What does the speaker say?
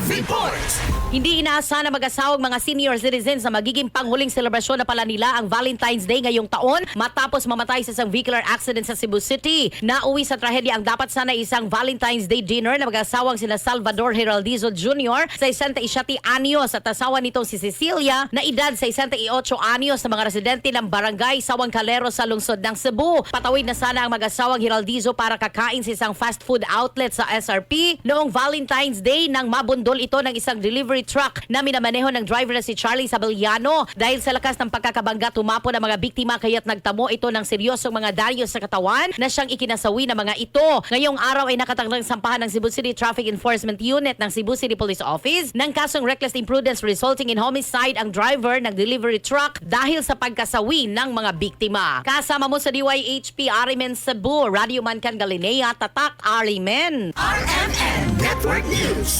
Report! Hindi inaasahan na mag-asawang mga senior citizens na magiging panghuling selebrasyon na pala nila ang Valentine's Day ngayong taon matapos mamatay sa isang vehicular accident sa Cebu City. Nauwi sa trahedya ang dapat sana isang Valentine's Day dinner na mag-asawang sina Salvador Heraldizo Jr. sa 67 anyos at asawa nitong si Cecilia na edad sa 68 anyos sa mga residente ng barangay Sawang Calero sa lungsod ng Cebu. Patawid na sana ang mag-asawang Heraldizo para kakain sa isang fast food outlet sa SRP noong Valentine's Day nang mabundol ito ng isang delivery truck na minamaneho ng driver na si Charlie Sabelliano. Dahil sa lakas ng pagkakabangga, tumapo ng mga biktima kaya't nagtamo ito ng seryosong mga dalyos sa katawan na siyang ikinasawi ng mga ito. Ngayong araw ay nakatakdang sampahan ng Cebu City Traffic Enforcement Unit ng Cebu City Police Office ng kasong reckless imprudence resulting in homicide ang driver ng delivery truck dahil sa pagkasawi ng mga biktima. Kasama mo sa DYHP Arimen Cebu, Radio Mancan Galinea, Tatak Arimen. RMN Network News.